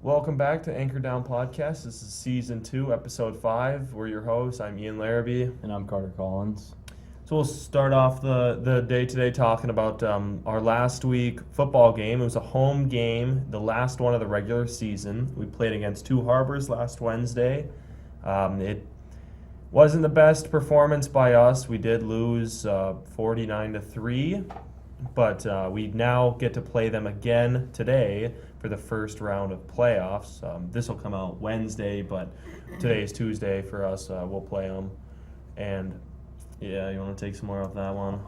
Welcome back to Anchor Down Podcast. This is Season 2, Episode 5. We're your hosts. I'm Ian Larrabee. And I'm Carter Collins. So we'll start off the day today talking about our last week football game. It was a home game, the last one of the regular season. We played against Two Harbors last Wednesday. It wasn't the best performance by us. We did lose 49-3, but we now get to play them again today for the first round of playoffs. This will come out Wednesday, but today is Tuesday for us. We'll play them. And yeah, you want to take some more off that one?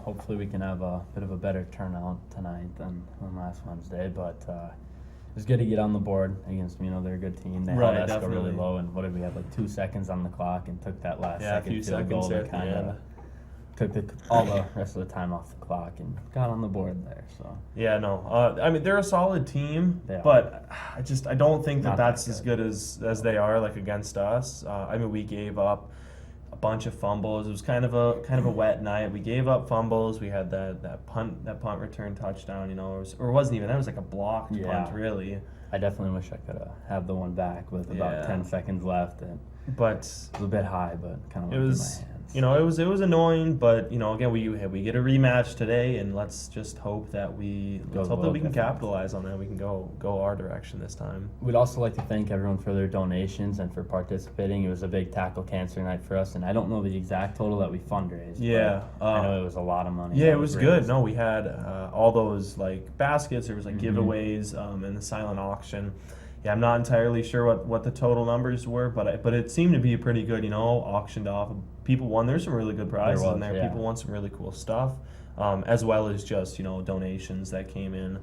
Hopefully we can have a bit of a better turnout tonight than last Wednesday, but it was good to get on the board against them. You know, they're a good team. They held us really low, and what did we have, like 2 seconds on the clock, and took that last second field goal that kind of took all the rest of the time off the clock and got on the board there. So yeah, no, I mean they're a solid team, but I don't think that's as good as they are like against us. I mean, we gave up a bunch of fumbles. It was kind of a wet night. We gave up fumbles. We had that punt return touchdown. You know, or it wasn't even that. It was like a blocked punt, really. I definitely wish I could have the one back with about 10 seconds left. But it was a bit high, but kind of it was. You know, it was annoying, but you know, again, we get a rematch today, and let's just hope that we can capitalize on that. We can go our direction this time. We'd also like to thank everyone for their donations and for participating. It was a big tackle cancer night for us, and I don't know the exact total that we fundraised. Yeah, I know it was a lot of money. Yeah, it was good. No, we had all those like baskets. There was like giveaways and the silent auction. Yeah, I'm not entirely sure what the total numbers were, but it seemed to be pretty good, you know, auctioned off. People won. There's some really good prizes in there. Yeah. People won some really cool stuff, as well as just, you know, donations that came in.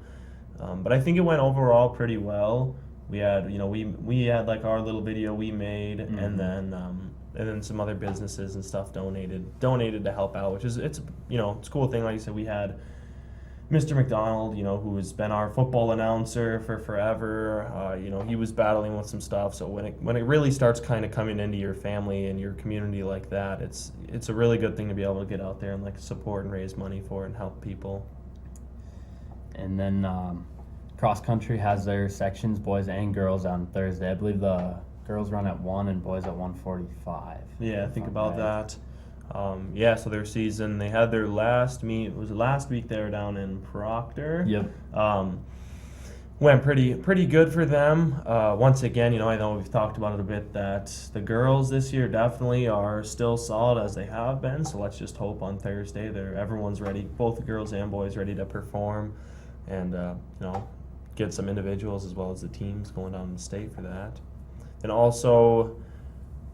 But I think it went overall pretty well. We had, you know, we had like our little video we made, and then some other businesses and stuff donated to help out, which is it's a cool thing. Like you said, we had Mr. McDonald, you know, who has been our football announcer for forever. You know, he was battling with some stuff. So when it really starts kind of coming into your family and your community like that, it's a really good thing to be able to get out there and like support and raise money for and help people. And then cross country has their sections, boys and girls, on Thursday. I believe the girls run at 1 and boys at 1:45. Yeah, think about that. So their season, they had their last meet. It was last week they were down in Proctor. Yep. Went pretty good for them. Once again, you know, I know we've talked about it a bit that the girls this year definitely are still solid as they have been. So let's just hope on Thursday everyone's ready, both the girls and boys ready to perform, and you know, get some individuals as well as the teams going down to state for that. And also,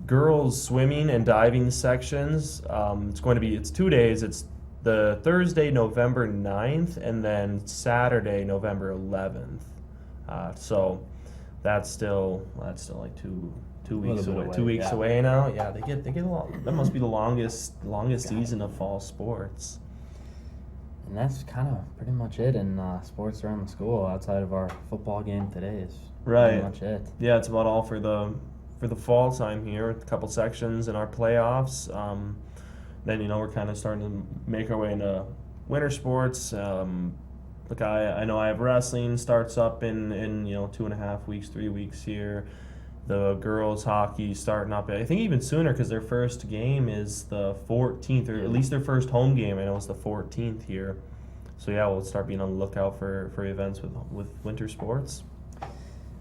girls swimming and diving sections, it's 2 days. It's the Thursday, November 9th, and then Saturday, November 11th. So that's still like two weeks away. 2 weeks away now. Yeah, they get a lot. That must be the longest season of fall sports. And that's kind of pretty much it in sports around the school outside of our football game today is pretty much it. Yeah, it's about all for the fall time here, with a couple sections in our playoffs. Then, you know, we're kind of starting to make our way into winter sports. Look, I know I have wrestling starts up in 2.5 weeks, 3 weeks here. The girls hockey starting up, I think even sooner, because their first game is the 14th, or at least their first home game I know is the 14th here. So yeah, we'll start being on the lookout for events with winter sports.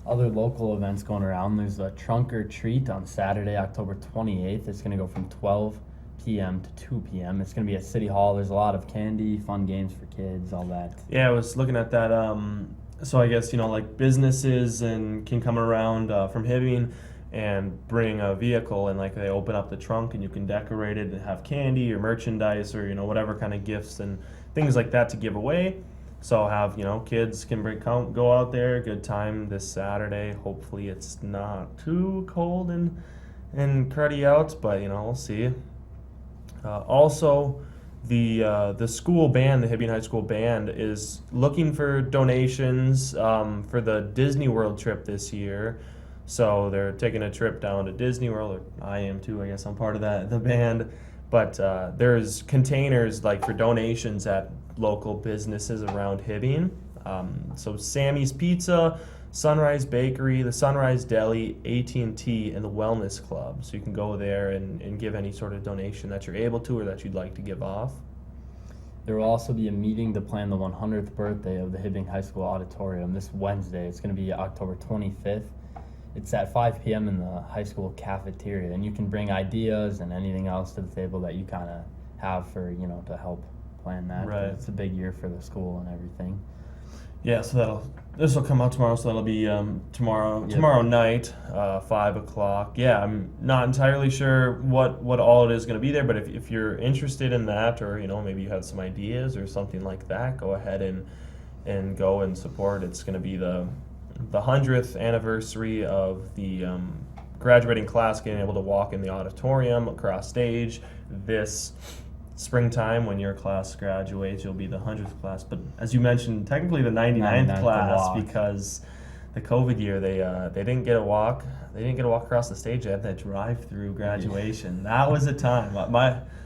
Other local events going around, there's a trunk or treat on Saturday, October 28th. It's going to go from 12 p.m. to 2 p.m. It's going to be at City Hall. There's a lot of candy, fun games for kids, all that. Yeah, I was looking at that. So I guess, you know, like businesses can come around from Hibbing and bring a vehicle, and like they open up the trunk and you can decorate it and have candy or merchandise or, you know, whatever kind of gifts and things like that to give away. So have, you know, kids can go out there, good time this Saturday. Hopefully it's not too cold and cruddy out, but, you know, we'll see. Also, the school band, the Hibbing High School band, is looking for donations for the Disney World trip this year. So they're taking a trip down to Disney World, or I am too, I guess I'm part of the band. But there's containers like for donations at local businesses around Hibbing. So Sammy's Pizza, Sunrise Bakery, the Sunrise Deli, AT&T, and the Wellness Club. So you can go there and give any sort of donation that you're able to or that you'd like to give off. There will also be a meeting to plan the 100th birthday of the Hibbing High School Auditorium this Wednesday. It's going to be October 25th. It's at 5 p.m. in the high school cafeteria, and you can bring ideas and anything else to the table that you kind of have for, to help plan that. Right. It's a big year for the school and everything. Yeah, so this will come out tomorrow, so that'll be tomorrow night, 5 o'clock. Yeah, I'm not entirely sure what all it is going to be there, but if you're interested in that, or maybe you have some ideas or something like that, go ahead and go and support. It's going to be the 100th anniversary of the graduating class getting able to walk in the auditorium across stage. This springtime, when your class graduates, you'll be the 100th class. But as you mentioned, technically the 99th class, because the COVID year they didn't get a walk. They didn't get a walk across the stage. They had that drive-through graduation. That was a time.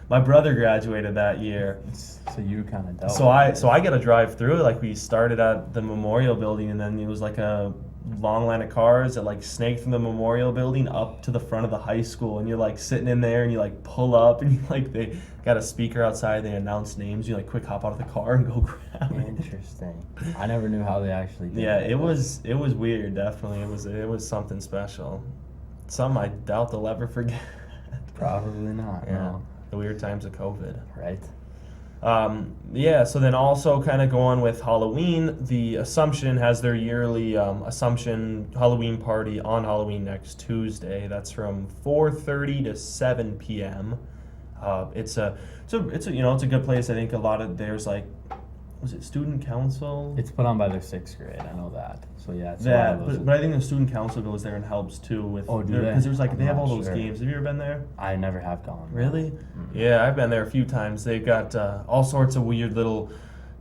My brother graduated that year. So you kind of dealt. So I get a drive-through. Like, we started at the Memorial Building, and then it was like a long line of cars that like snaked from the Memorial Building up to the front of the high school, and you're like sitting in there, and you like pull up, and they got a speaker outside. They announce names. You like quick hop out of the car and go grab it. Interesting. I never knew how they actually did. Yeah, it was weird. Definitely, it was something special. Something I doubt they'll ever forget. Probably not. Yeah. No. The weird times of COVID. Right. So then also kind of going with Halloween, the Assumption has their yearly Assumption Halloween party on Halloween next Tuesday. That's from 4:30 to 7 p.m. It's a good place. I think there's like, was it student council? It's put on by their 6th grade. I know that. So yeah, it's but I think the student council goes there and helps too with. Oh, do they? Because there's like, they have all those sure. games. Have you ever been there? I never have gone. Really? Mm-hmm. Yeah, I've been there a few times. They've got all sorts of weird little,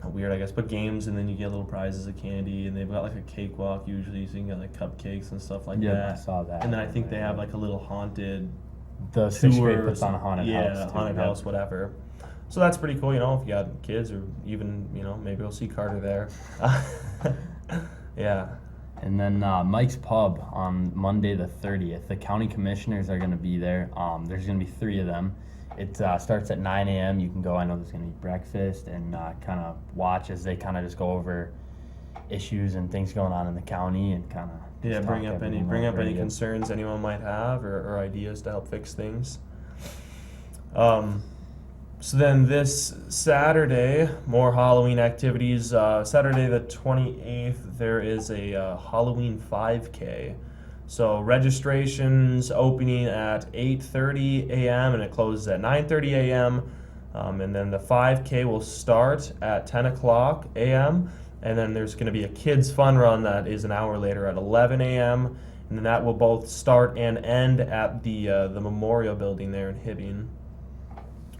not weird I guess, but games, and then you get little prizes of candy, and they've got like a cakewalk usually, so you can get like cupcakes and stuff like that. Yeah, I saw that. And then I think they have like a little haunted the 6th grade puts on a haunted house. Yeah, haunted house, whatever. So that's pretty cool, if you got kids, or even, maybe we'll see Carter there. Yeah. And then Mike's Pub on Monday the 30th. The county commissioners are going to be there. There's going to be 3 of them. It starts at 9 a.m. You can go. I know there's going to be breakfast and kind of watch as they kind of just go over issues and things going on in the county and kind of bring up any concerns anyone might have or ideas to help fix things. So then this Saturday, more Halloween activities. Saturday the 28th, there is a Halloween 5K. So registration's opening at 8:30 a.m. and it closes at 9:30 a.m. And then the 5K will start at 10 o'clock a.m. And then there's going to be a kids fun run that is an hour later at 11 a.m. And then that will both start and end at the Memorial Building there in Hibbing.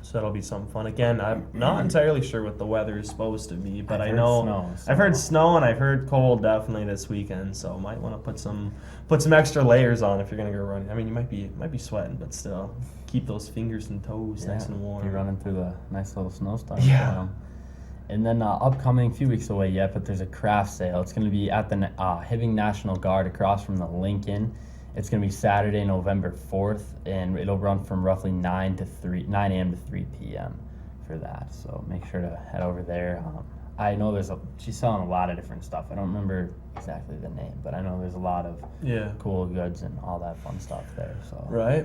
So that'll be some fun. Again, I'm not entirely sure what the weather is supposed to be, but I know I've heard snow and I've heard cold definitely this weekend. So might want to put some extra layers on if you're gonna go running. I mean, you might be sweating, but still keep those fingers and toes nice and warm. You're running through the nice little snowstorm. Yeah. And then upcoming, few weeks away yet, but there's a craft sale. It's going to be at the Hibbing National Guard across from the Lincoln. It's going to be Saturday, November 4th, and it'll run from roughly 9 a.m. to 3 p.m. for that. So make sure to head over there. I know she's selling a lot of different stuff. I don't remember exactly the name, but I know there's a lot of cool goods and all that fun stuff there. So right.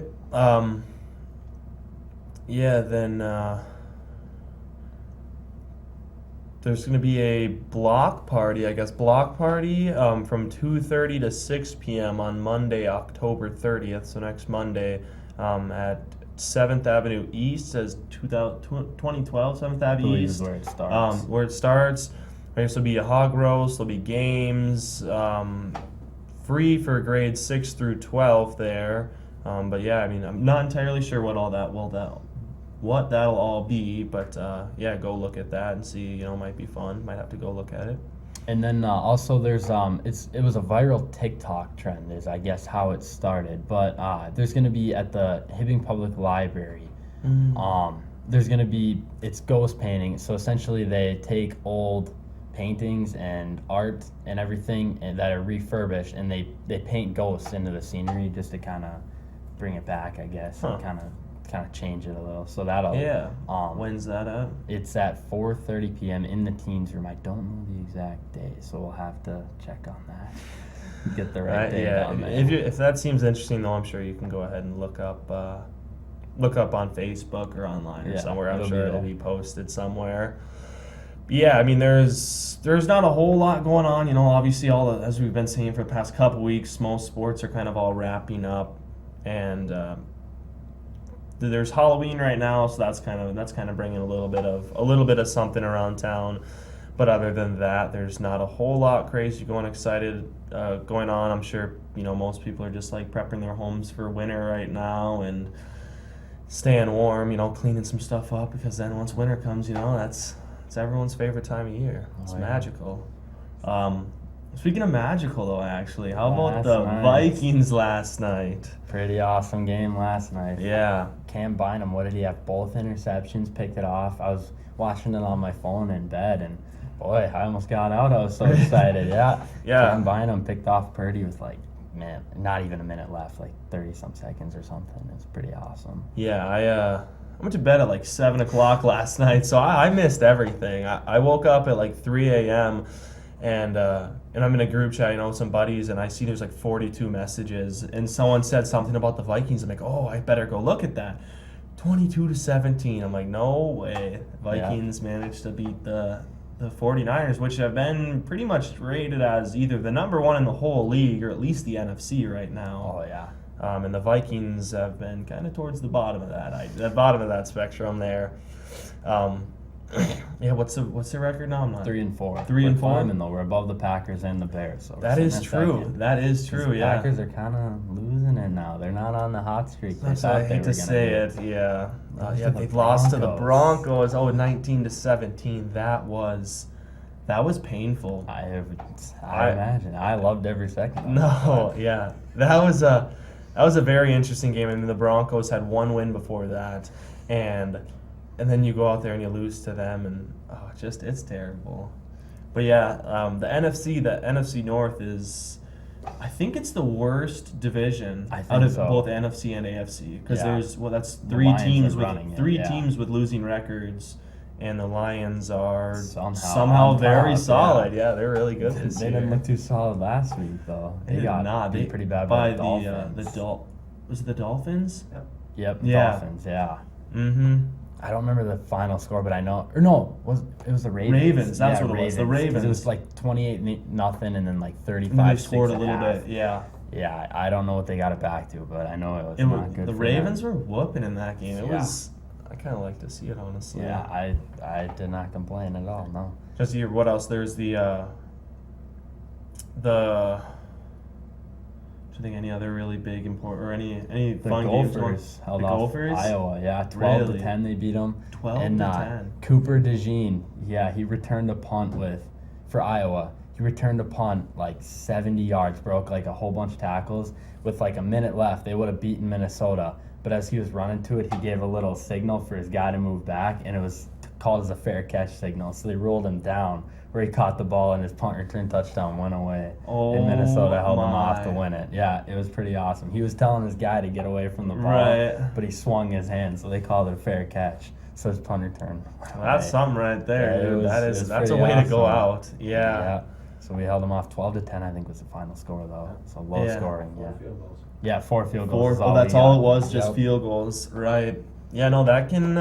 There's going to be a block party from 2:30 to 6 p.m. on Monday, October 30th, so next Monday, at 7th Avenue East, as 2012 7th Avenue East. Is where it starts. Where it starts. There'll be a hog roast, there'll be games, free for grades 6 through 12 there. But yeah, I mean, I'm not entirely sure what that'll all be, but go look at that and see. Might be fun. Might have to go look at it. And then also there's it was a viral TikTok trend is I guess how it started, but there's gonna be at the Hibbing Public Library. There's gonna be it's ghost painting. So essentially they take old paintings and art and everything that are refurbished, and they paint ghosts into the scenery just to kind of bring it back, I guess, and kind of change it a little. So that'll When's that at? It's at 4:30 p.m. in the teens room. I don't know the exact day, so we'll have to check on that. Get the right date on there. If that seems interesting, though, I'm sure you can go ahead and look up on Facebook or online or somewhere. I'm sure it'll be posted somewhere. Yeah, I mean, there's not a whole lot going on. Obviously, as we've been saying for the past couple weeks, most sports are kind of all wrapping up, and there's Halloween right now, so that's kind of bringing a little bit of something around town. But other than that, there's not a whole lot crazy going on. I'm sure most people are just like prepping their homes for winter right now and staying warm. Cleaning some stuff up, because then once winter comes, that's everyone's favorite time of year. It's magical. Speaking of magical, though, actually, how about the Vikings last night? Pretty awesome game last night. Yeah. Cam Bynum, what did he have? Both interceptions, picked it off. I was watching it on my phone in bed, and boy, I almost got out. I was so excited. Yeah. Cam Bynum picked off Purdy with not even a minute left, 30-some seconds or something. It's pretty awesome. Yeah, I went to bed at 7 o'clock last night, so I missed everything. I woke up at 3 a.m. and I'm in a group chat, with some buddies, and I see there's 42 messages, and someone said something about the Vikings. I'm like, oh, I better go look at that. 22-17. I'm like, no way. Vikings managed to beat the 49ers, which have been pretty much rated as either the number one in the whole league or at least the NFC right now. Oh, yeah. And the Vikings have been kind of towards the bottom of that spectrum there. What's the record now? I'm not 3-4. 3-4. Climbing, though. We're above the Packers and the Bears. So that is true. That is true. The Packers are kind of losing it now. They're not on the hot streak. I hate to say it. Yeah. They've lost to the Broncos. 19-17. That was painful. I imagine. I loved every second. No. Yeah. That was a very interesting game. I mean, the Broncos had one win before that, and then you go out there and you lose to them, and it's terrible. But yeah, the NFC North is, I think it's the worst division out of both NFC and AFC, because that's three teams with losing records, and the Lions are somehow very solid. Yeah, they're really good this year. They didn't look too solid last week, though. They got beat pretty bad by the Dolphins. Was it the Dolphins? Yep. Dolphins. Yeah. Mm-hmm. I don't remember the final score, but I know. Or no, it was the Ravens. Ravens. That's what it was. The Ravens. It was 28-0, and then 35. And they scored a little bit. Yeah. Yeah, I don't know what they got it back to, but I know it was not good. The Ravens were whooping in that game. It was. I kind of like to see it, honestly. Yeah, I did not complain at all. No. Just here, what else? There's the. Do you think any other really big important or any fun games? Gophers held off Iowa. Yeah, 12-10 they beat them. 12-10. Cooper DeJean, he returned a punt for Iowa. He returned a punt 70 yards, broke a whole bunch of tackles. With a minute left, they would have beaten Minnesota. But as he was running to it, he gave a little signal for his guy to move back, and it was called as a fair catch signal. So they ruled him down, where he caught the ball and his punt return touchdown went away. And Minnesota held him off to win it. Yeah, it was pretty awesome. He was telling his guy to get away from the ball, but he swung his hand, so they called it a fair catch. So his punt return. That's something right there, dude. That's a way to go out. Yeah. So we held him off 12-10, I think was the final score, though. So low scoring. Yeah. 4 field goals. Yeah, 4 field goals. That's all it was, just field goals. Right. Yeah, no, that can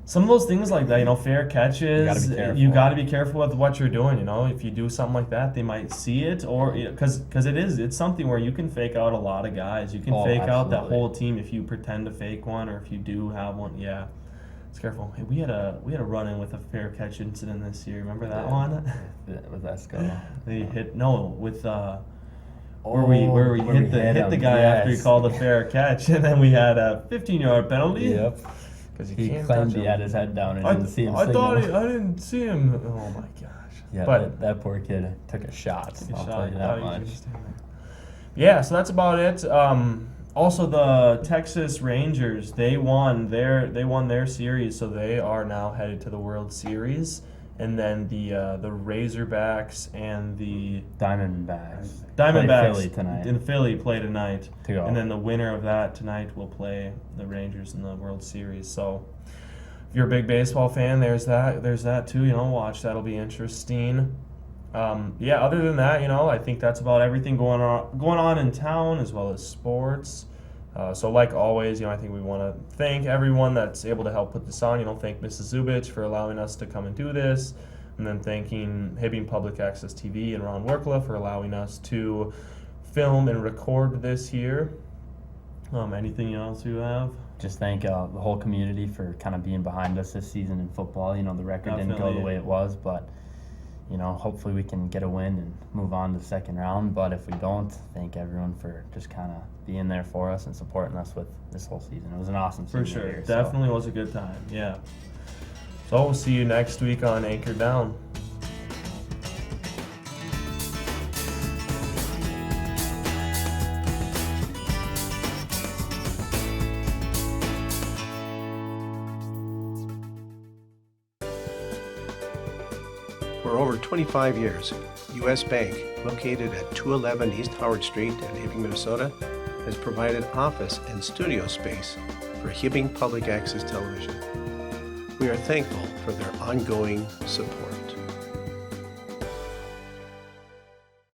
some of those things like that, fair catches, you got to be careful with what you're doing, If you do something like that, they might see it, or because it's something where you can fake out a lot of guys. You can fake out that whole team if you pretend to fake one, or if you do have one. Yeah, it's careful. Hey, we had a run-in with a fair catch incident this year. Remember that one? With Esco. They hit where we hit the guy after he called a fair catch, and then we had a 15-yard penalty. Yep. He claimed he had his head down and didn't see him. I didn't see him. Oh my gosh! Yeah, but that poor kid took a shot. I'll tell you that much. Yeah, so that's about it. Also, the Texas Rangers, they won their series, so they are now headed to the World Series, and then the Razorbacks and the Diamondbacks Diamondbacks play Philly tonight. in Philly play tonight, to go. and then the winner of that tonight will play the Rangers in the World Series. So if you're a big baseball fan, there's that too. Watch, that'll be interesting. Other than that, I think that's about everything going on in town as well as sports. So like always, I think we want to thank everyone that's able to help put this on. Thank Mrs. Zubich for allowing us to come and do this, and then thanking Hibbing Public Access TV and Ron Workla for allowing us to film and record this here. Anything else you have? Just thank the whole community for kind of being behind us this season in football. The record didn't go the way it was, but hopefully we can get a win and move on to the second round. But if we don't, thank everyone for just kind of being there for us and supporting us with this whole season. It was an awesome season. For sure. Here, Definitely was a good time. Yeah. So we'll see you next week on Anchor Down. For over 25 years, U.S. Bank, located at 211 East Howard Street in Hibbing, Minnesota, has provided office and studio space for Hibbing Public Access Television. We are thankful for their ongoing support.